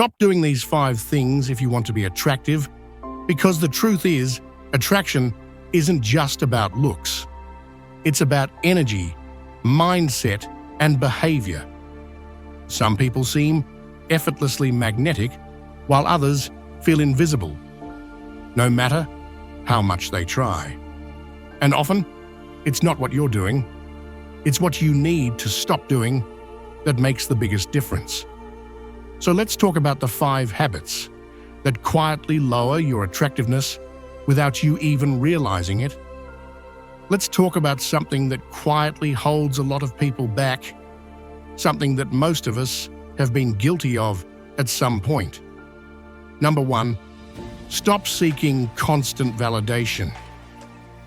Stop doing these 5 things if you want to be attractive, because the truth is, attraction isn't just about looks. It's about energy, mindset, and behavior. Some people seem effortlessly magnetic, while others feel invisible, no matter how much they try. And often, it's not what you're doing, it's what you need to stop doing that makes the biggest difference. So let's talk about the 5 habits that quietly lower your attractiveness without you even realizing it. Let's talk about something that quietly holds a lot of people back, something that most of us have been guilty of at some point. Number 1, stop seeking constant validation.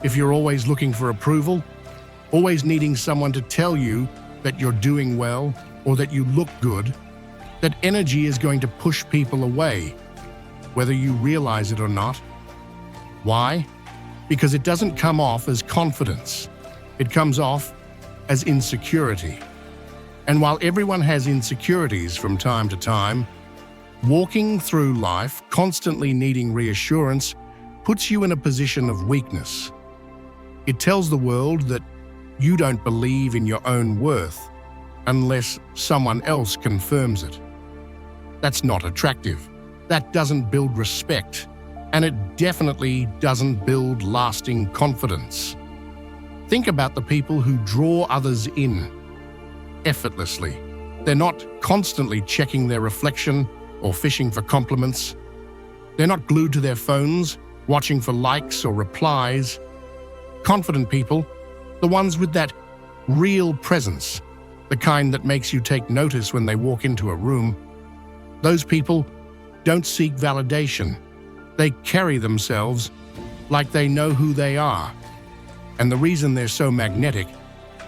If you're always looking for approval, always needing someone to tell you that you're doing well or that you look good, that energy is going to push people away, whether you realize it or not. Why? Because it doesn't come off as confidence. It comes off as insecurity. And while everyone has insecurities from time to time, walking through life constantly needing reassurance puts you in a position of weakness. It tells the world that you don't believe in your own worth unless someone else confirms it. That's not attractive. That doesn't build respect, and it definitely doesn't build lasting confidence. Think about the people who draw others in effortlessly. They're not constantly checking their reflection or fishing for compliments. They're not glued to their phones, watching for likes or replies. Confident people, the ones with that real presence, the kind that makes you take notice when they walk into a room, those people don't seek validation. They carry themselves like they know who they are. And the reason they're so magnetic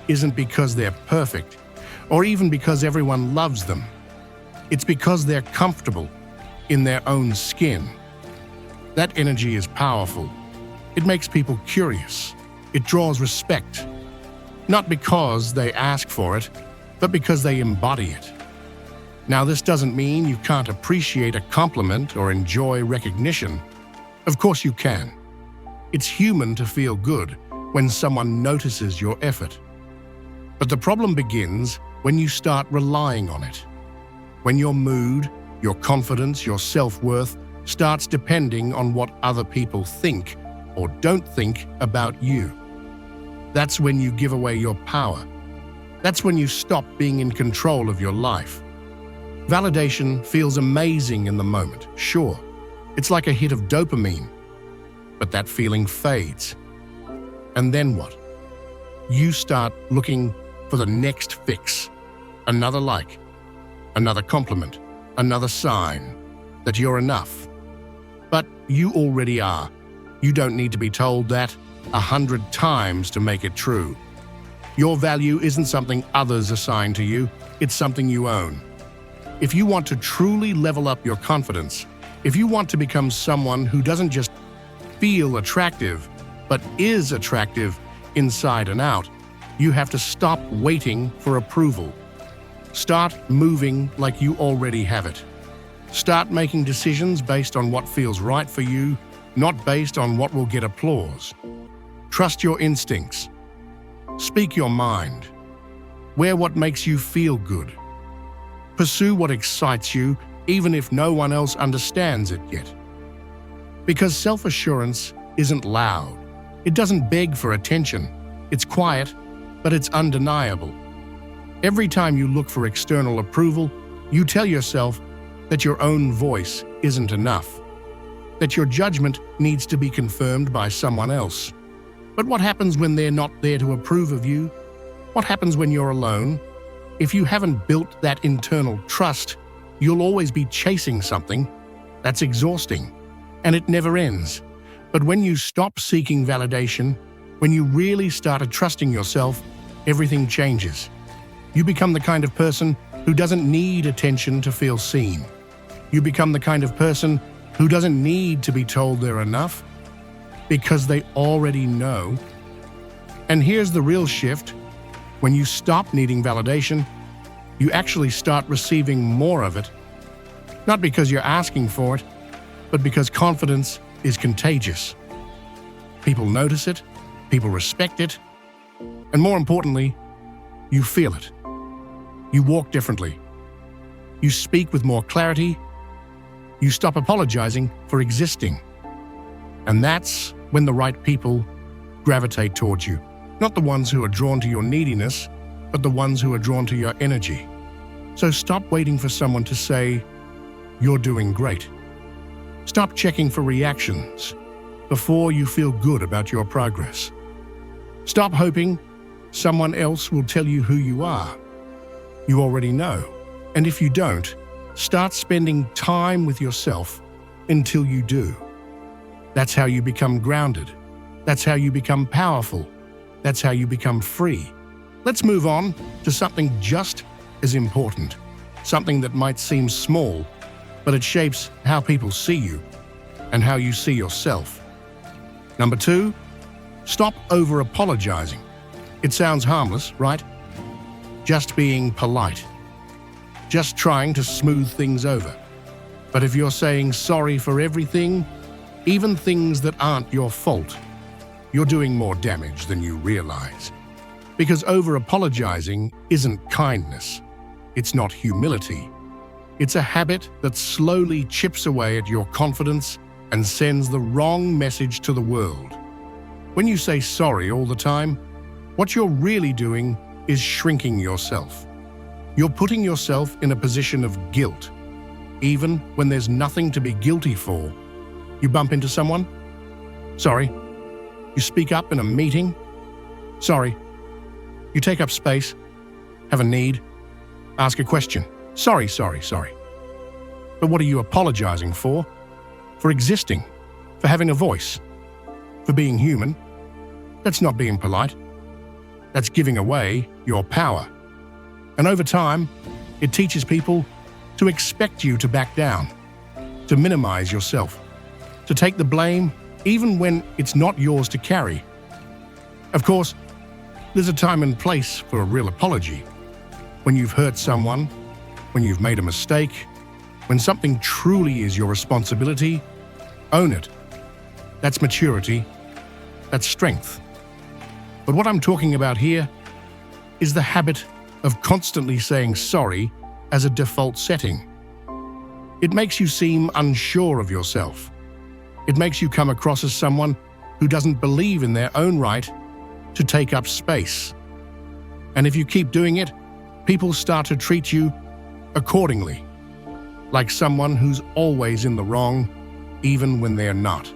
isn't because they're perfect, or even because everyone loves them. It's because they're comfortable in their own skin. That energy is powerful. It makes people curious. It draws respect, not because they ask for it, but because they embody it. Now, this doesn't mean you can't appreciate a compliment or enjoy recognition. Of course you can. It's human to feel good when someone notices your effort. But the problem begins when you start relying on it. When your mood, your confidence, your self-worth starts depending on what other people think or don't think about you. That's when you give away your power. That's when you stop being in control of your life. Validation feels amazing in the moment, sure. It's like a hit of dopamine. But that feeling fades. And then what? You start looking for the next fix. Another like, another compliment, another sign that you're enough. But you already are. You don't need to be told that 100 times to make it true. Your value isn't something others assign to you, it's something you own. If you want to truly level up your confidence, if you want to become someone who doesn't just feel attractive, but is attractive inside and out, you have to stop waiting for approval. Start moving like you already have it. Start making decisions based on what feels right for you, not based on what will get applause. Trust your instincts. Speak your mind. Wear what makes you feel good. Pursue what excites you, even if no one else understands it yet. Because self-assurance isn't loud. It doesn't beg for attention. It's quiet, but it's undeniable. Every time you look for external approval, you tell yourself that your own voice isn't enough, that your judgment needs to be confirmed by someone else. But what happens when they're not there to approve of you? What happens when you're alone? If you haven't built that internal trust, you'll always be chasing something. That's exhausting, and it never ends. But when you stop seeking validation, when you really started trusting yourself, everything changes. You become the kind of person who doesn't need attention to feel seen. You become the kind of person who doesn't need to be told they're enough, because they already know. And here's the real shift. When you stop needing validation, you actually start receiving more of it. Not because you're asking for it, but because confidence is contagious. People notice it, people respect it, and more importantly, you feel it. You walk differently. You speak with more clarity. You stop apologizing for existing. And that's when the right people gravitate towards you. Not the ones who are drawn to your neediness, but the ones who are drawn to your energy. So stop waiting for someone to say, "You're doing great." Stop checking for reactions before you feel good about your progress. Stop hoping someone else will tell you who you are. You already know. And if you don't, start spending time with yourself until you do. That's how you become grounded. That's how you become powerful. That's how you become free. Let's move on to something just as important, something that might seem small, but it shapes how people see you and how you see yourself. Number 2, stop over-apologizing. It sounds harmless, right? Just being polite. Just trying to smooth things over. But if you're saying sorry for everything, even things that aren't your fault, you're doing more damage than you realize. Because over-apologizing isn't kindness. It's not humility. It's a habit that slowly chips away at your confidence and sends the wrong message to the world. When you say sorry all the time, what you're really doing is shrinking yourself. You're putting yourself in a position of guilt, even when there's nothing to be guilty for. You bump into someone? Sorry. You speak up in a meeting? Sorry. You take up space, have a need, ask a question. Sorry. But what are you apologizing for? For existing, for having a voice, for being human? That's not being polite. That's giving away your power. And over time, it teaches people to expect you to back down, to minimize yourself, to take the blame even when it's not yours to carry. Of course, there's a time and place for a real apology. When you've hurt someone, when you've made a mistake, when something truly is your responsibility, own it. That's maturity. That's strength. But what I'm talking about here is the habit of constantly saying sorry as a default setting. It makes you seem unsure of yourself. It makes you come across as someone who doesn't believe in their own right to take up space. And if you keep doing it, people start to treat you accordingly, like someone who's always in the wrong, even when they're not.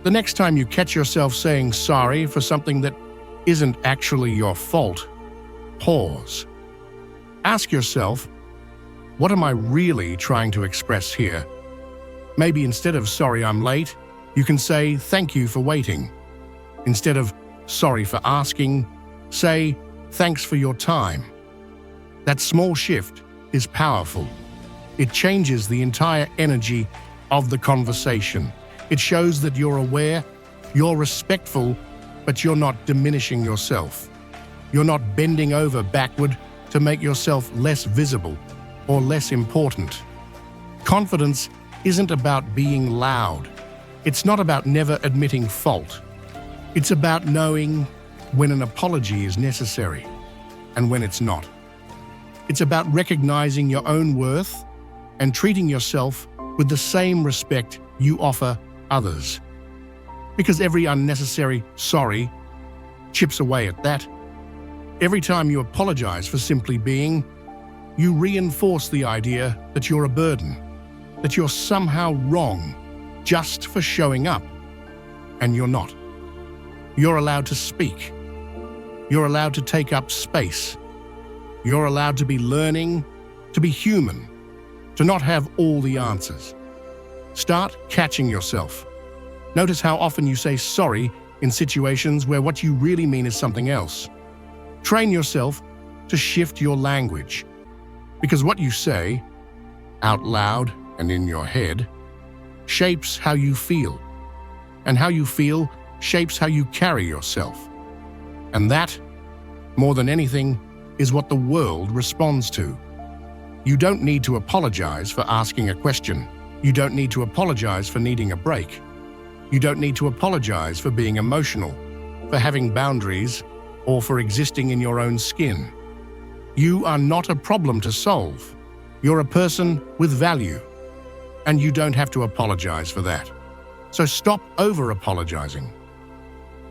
The next time you catch yourself saying sorry for something that isn't actually your fault, pause. Ask yourself, what am I really trying to express here? Maybe instead of "sorry I'm late," you can say "thank you for waiting." Instead of "sorry for asking," say "thanks for your time." That small shift is powerful. It changes the entire energy of the conversation. It shows that you're aware, you're respectful, but you're not diminishing yourself. You're not bending over backward to make yourself less visible or less important. Confidence isn't about being loud. It's not about never admitting fault. It's about knowing when an apology is necessary and when it's not. It's about recognizing your own worth and treating yourself with the same respect you offer others. Because every unnecessary sorry chips away at that. Every time you apologize for simply being, you reinforce the idea that you're a burden, that you're somehow wrong just for showing up. And you're not. You're allowed to speak. You're allowed to take up space. You're allowed to be learning, to be human, to not have all the answers. Start catching yourself. Notice how often you say sorry in situations where what you really mean is something else. Train yourself to shift your language, because what you say, out loud and in your head, shapes how you feel, and how you feel shapes how you carry yourself. And that, more than anything, is what the world responds to. You don't need to apologize for asking a question. You don't need to apologize for needing a break. You don't need to apologize for being emotional, for having boundaries, or for existing in your own skin. You are not a problem to solve. You're a person with value, and you don't have to apologize for that. So stop over-apologizing.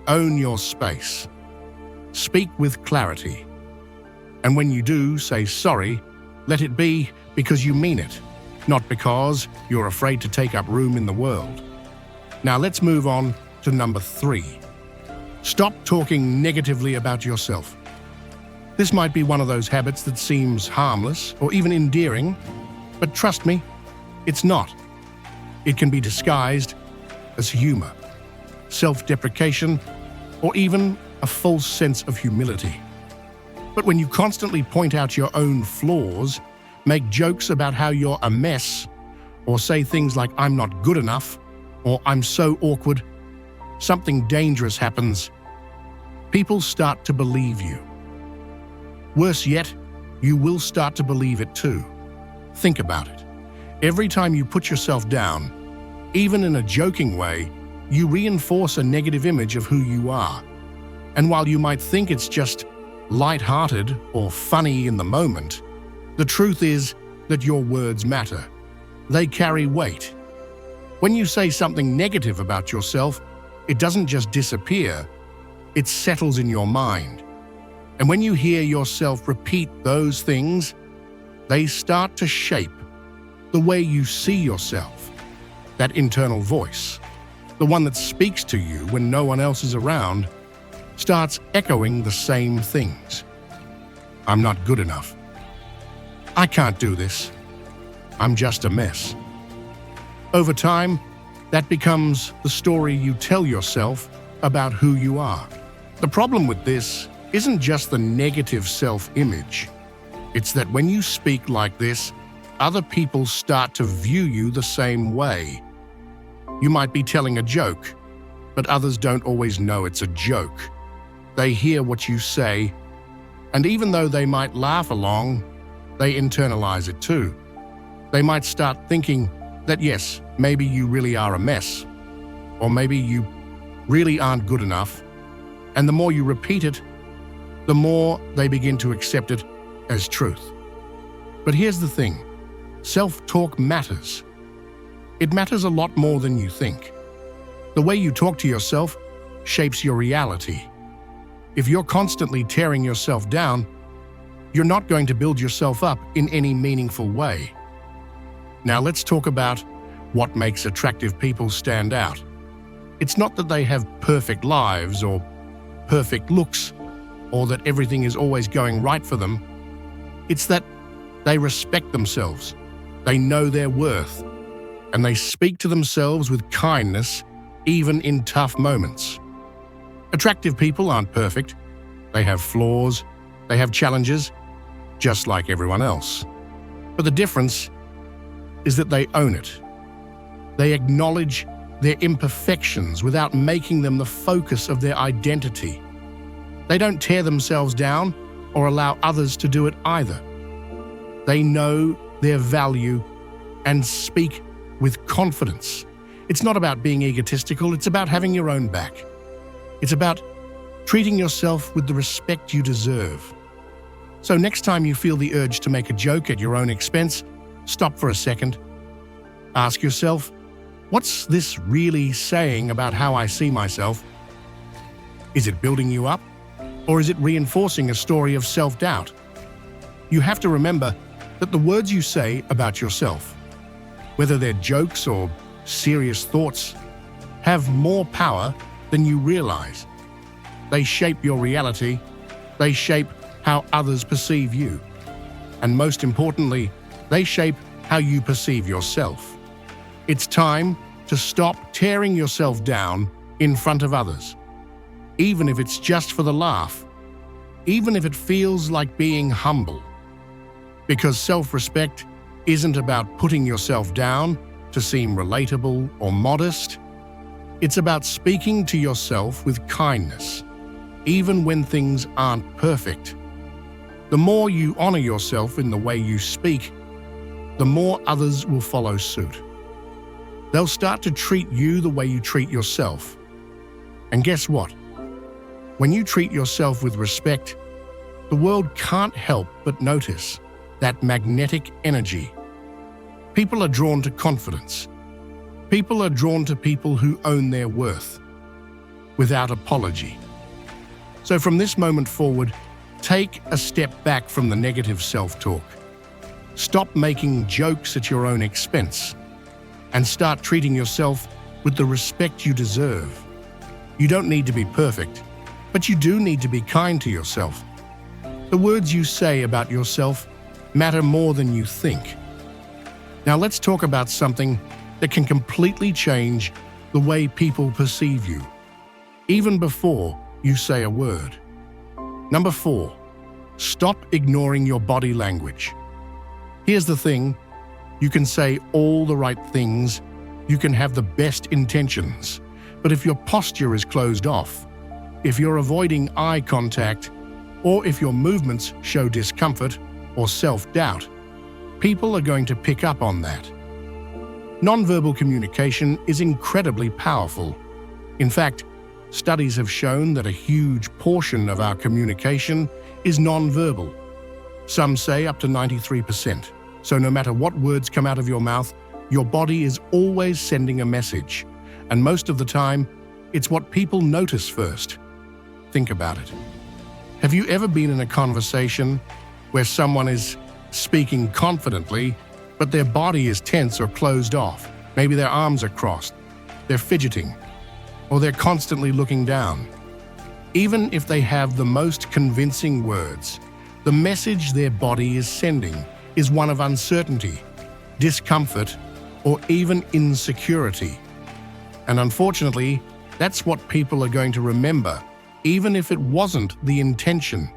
Own your space. Speak with clarity. And when you do say sorry, let it be because you mean it, not because you're afraid to take up room in the world. Now let's move on to number 3. Stop talking negatively about yourself. This might be one of those habits that seems harmless or even endearing, but trust me, it's not. It can be disguised as humor, self-deprecation, or even a false sense of humility. But when you constantly point out your own flaws, make jokes about how you're a mess, or say things like "I'm not good enough," or "I'm so awkward," something dangerous happens. People start to believe you. Worse yet, you will start to believe it too. Think about it. Every time you put yourself down, even in a joking way, you reinforce a negative image of who you are. And while you might think it's just light-hearted or funny in the moment, the truth is that your words matter. They carry weight. When you say something negative about yourself, it doesn't just disappear, it settles in your mind. And when you hear yourself repeat those things, they start to shape the way you see yourself. That internal voice, the one that speaks to you when no one else is around, starts echoing the same things. "I'm not good enough. I can't do this. I'm just a mess." Over time, that becomes the story you tell yourself about who you are. The problem with this isn't just the negative self-image. It's that when you speak like this, other people start to view you the same way. You might be telling a joke, but others don't always know it's a joke. They hear what you say, and even though they might laugh along, they internalize it too. They might start thinking that yes, maybe you really are a mess, or maybe you really aren't good enough. And the more you repeat it, the more they begin to accept it as truth. But here's the thing, self-talk matters. It matters a lot more than you think. The way you talk to yourself shapes your reality. If you're constantly tearing yourself down, you're not going to build yourself up in any meaningful way. Now let's talk about what makes attractive people stand out. It's not that they have perfect lives or perfect looks, or that everything is always going right for them. It's that they respect themselves, they know their worth, and they speak to themselves with kindness even in tough moments. Attractive people aren't perfect. They have flaws, they have challenges, just like everyone else. But the difference is that they own it. They acknowledge their imperfections without making them the focus of their identity. They don't tear themselves down or allow others to do it either. They know their value and speak with confidence. It's not about being egotistical, it's about having your own back. It's about treating yourself with the respect you deserve. So next time you feel the urge to make a joke at your own expense, stop for a second. Ask yourself, what's this really saying about how I see myself? Is it building you up? Or is it reinforcing a story of self-doubt? You have to remember that the words you say about yourself, whether they're jokes or serious thoughts, have more power than you realize. They shape your reality, they shape how others perceive you, and most importantly, they shape how you perceive yourself. It's time to stop tearing yourself down in front of others, even if it's just for the laugh, even if it feels like being humble. Because self-respect isn't about putting yourself down to seem relatable or modest. It's about speaking to yourself with kindness, even when things aren't perfect. The more you honor yourself in the way you speak, the more others will follow suit. They'll start to treat you the way you treat yourself. And guess what? When you treat yourself with respect, the world can't help but notice that magnetic energy. People are drawn to confidence. People are drawn to people who own their worth, without apology. So from this moment forward, take a step back from the negative self-talk. Stop making jokes at your own expense, and start treating yourself with the respect you deserve. You don't need to be perfect, but you do need to be kind to yourself. The words you say about yourself matter more than you think. Now let's talk about something that can completely change the way people perceive you, even before you say a word. Number 4, stop ignoring your body language. Here's the thing, you can say all the right things, you can have the best intentions, but if your posture is closed off, if you're avoiding eye contact, or if your movements show discomfort or self-doubt, people are going to pick up on that. Nonverbal communication is incredibly powerful. In fact, studies have shown that a huge portion of our communication is nonverbal. Some say up to 93%. So no matter what words come out of your mouth, your body is always sending a message. And most of the time, it's what people notice first. Think about it. Have you ever been in a conversation where someone is speaking confidently, but their body is tense or closed off? Maybe their arms are crossed, they're fidgeting, or they're constantly looking down. Even if they have the most convincing words, the message their body is sending is one of uncertainty, discomfort, or even insecurity. And unfortunately, that's what people are going to remember, even if it wasn't the intention.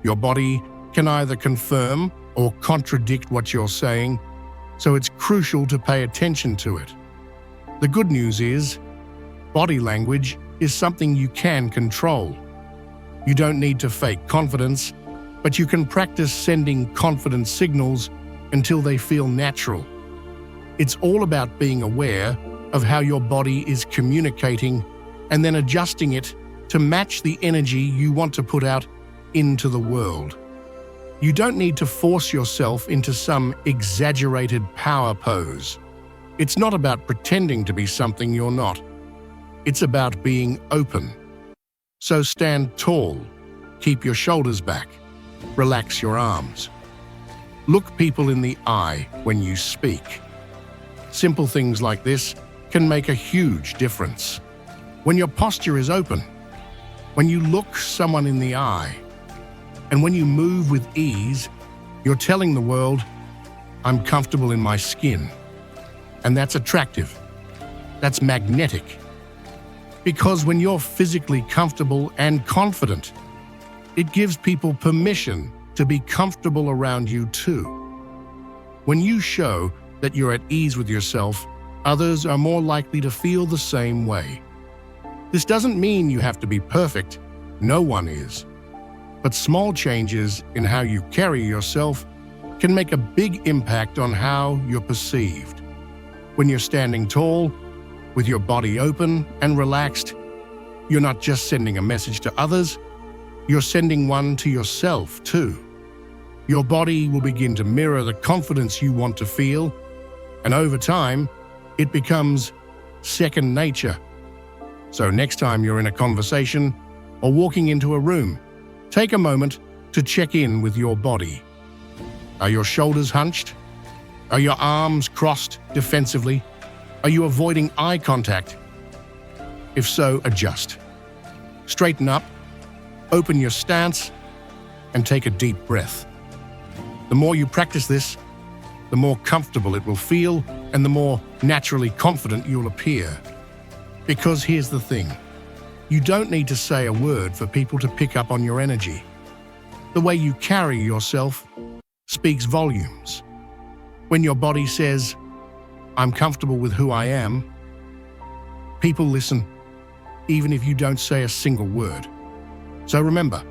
Your body can either confirm or contradict what you're saying, so it's crucial to pay attention to it. The good news is, body language is something you can control. You don't need to fake confidence, but you can practice sending confident signals until they feel natural. It's all about being aware of how your body is communicating and then adjusting it to match the energy you want to put out into the world. You don't need to force yourself into some exaggerated power pose. It's not about pretending to be something you're not. It's about being open. So stand tall, keep your shoulders back, relax your arms. Look people in the eye when you speak. Simple things like this can make a huge difference. When your posture is open, when you look someone in the eye, and when you move with ease, you're telling the world, I'm comfortable in my skin. And that's attractive. That's magnetic. Because when you're physically comfortable and confident, it gives people permission to be comfortable around you too. When you show that you're at ease with yourself, others are more likely to feel the same way. This doesn't mean you have to be perfect. No one is. But small changes in how you carry yourself can make a big impact on how you're perceived. When you're standing tall, with your body open and relaxed, you're not just sending a message to others, you're sending one to yourself too. Your body will begin to mirror the confidence you want to feel, and over time, it becomes second nature. So next time you're in a conversation or walking into a room, take a moment to check in with your body. Are your shoulders hunched? Are your arms crossed defensively? Are you avoiding eye contact? If so, adjust. Straighten up, open your stance, and take a deep breath. The more you practice this, the more comfortable it will feel and the more naturally confident you'll appear. Because here's the thing, you don't need to say a word for people to pick up on your energy. The way you carry yourself speaks volumes. When your body says, I'm comfortable with who I am, people listen, even if you don't say a single word. So remember,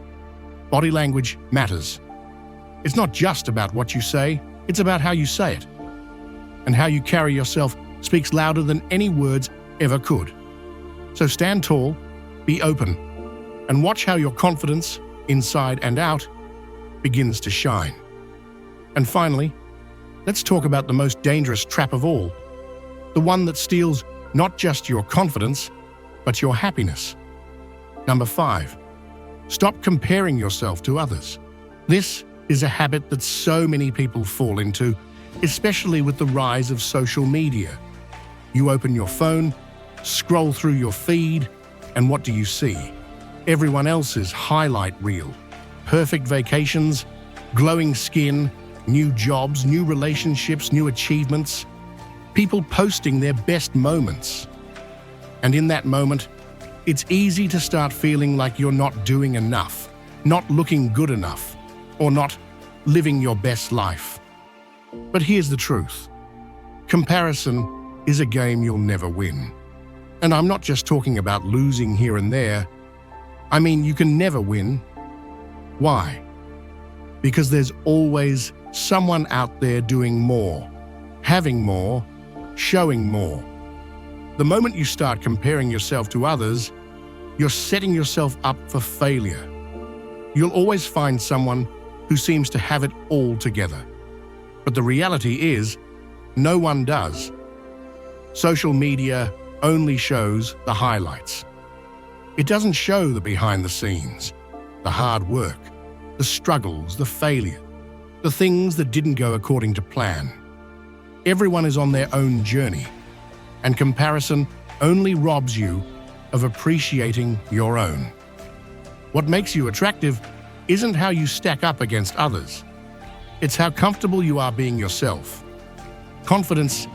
body language matters. It's not just about what you say, it's about how you say it. and how you carry yourself speaks louder than any words ever could. So stand tall, be open, and watch how your confidence, inside and out, begins to shine. And finally, let's talk about the most dangerous trap of all, the one that steals not just your confidence, but your happiness. Number 5, stop comparing yourself to others. This is a habit that so many people fall into, especially with the rise of social media. You open your phone, scroll through your feed, and what do you see? Everyone else's highlight reel. Perfect vacations, glowing skin, new jobs, new relationships, new achievements. People posting their best moments. And in that moment, it's easy to start feeling like you're not doing enough, not looking good enough, or not living your best life. But here's the truth. Comparison is a game you'll never win. And I'm not just talking about losing here and there. I mean, you can never win. Why? Because there's always someone out there doing more, having more, showing more. The moment you start comparing yourself to others, you're setting yourself up for failure. You'll always find someone who seems to have it all together. But the reality is, no one does. Social media only shows the highlights. It doesn't show the behind the scenes, the hard work, the struggles, the failure, the things that didn't go according to plan. Everyone is on their own journey, and comparison only robs you of appreciating your own. What makes you attractive isn't how you stack up against others. It's how comfortable you are being yourself. Confidence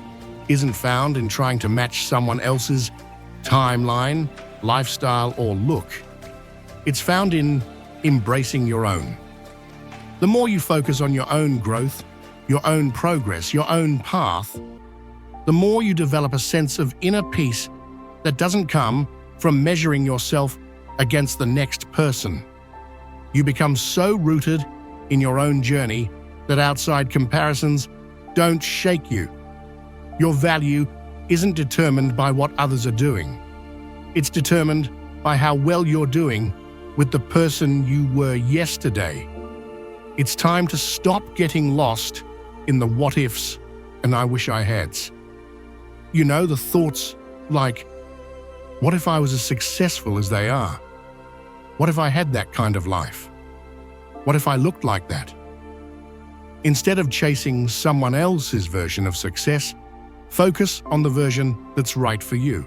isn't found in trying to match someone else's timeline, lifestyle, or look. It's found in embracing your own. The more you focus on your own growth, your own progress, your own path, the more you develop a sense of inner peace that doesn't come from measuring yourself against the next person. You become so rooted in your own journey that outside comparisons don't shake you. Your value isn't determined by what others are doing. It's determined by how well you're doing with the person you were yesterday. It's time to stop getting lost in the what-ifs and I wish I had's. You know, the thoughts like, what if I was as successful as they are? What if I had that kind of life? What if I looked like that? Instead of chasing someone else's version of success, focus on the version that's right for you.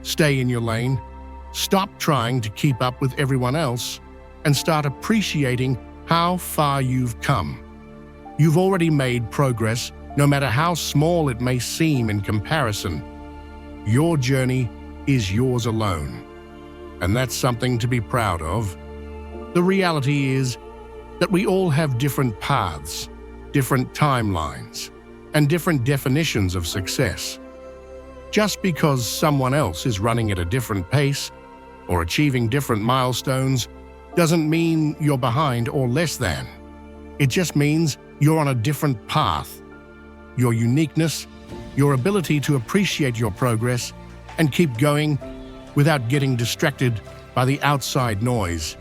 Stay in your lane, stop trying to keep up with everyone else, and start appreciating how far you've come. You've already made progress, no matter how small it may seem in comparison. Your journey is yours alone, and that's something to be proud of. The reality is that we all have different paths, different timelines, and different definitions of success. Just because someone else is running at a different pace or achieving different milestones doesn't mean you're behind or less than. It just means you're on a different path. Your uniqueness, your ability to appreciate your progress and keep going without getting distracted by the outside noise,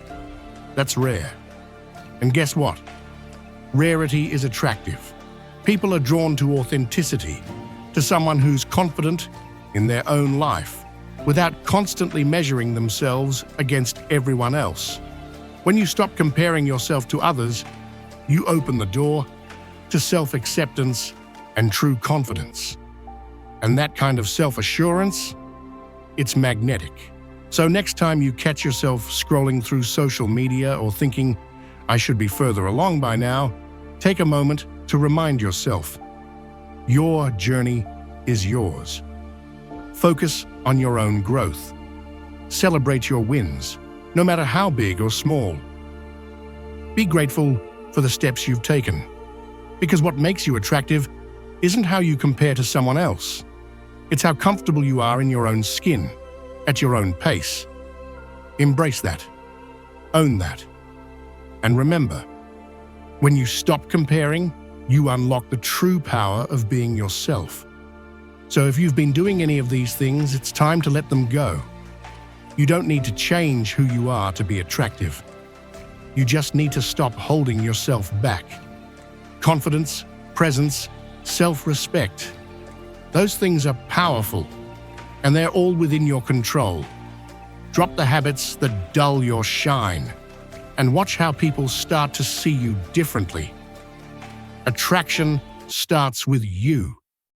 that's rare. And guess what? Rarity is attractive. People are drawn to authenticity, to someone who's confident in their own life, without constantly measuring themselves against everyone else. When you stop comparing yourself to others, you open the door to self-acceptance and true confidence. And that kind of self-assurance, it's magnetic. So next time you catch yourself scrolling through social media or thinking, I should be further along by now, take a moment to remind yourself, your journey is yours. Focus on your own growth. Celebrate your wins, no matter how big or small. Be grateful for the steps you've taken, because what makes you attractive isn't how you compare to someone else. It's how comfortable you are in your own skin, at your own pace. Embrace that. Own that. And remember, when you stop comparing, you unlock the true power of being yourself. So if you've been doing any of these things, it's time to let them go. You don't need to change who you are to be attractive. You just need to stop holding yourself back. Confidence, presence, self-respect. Those things are powerful, and they're all within your control. Drop the habits that dull your shine, and watch how people start to see you differently. Attraction starts with you.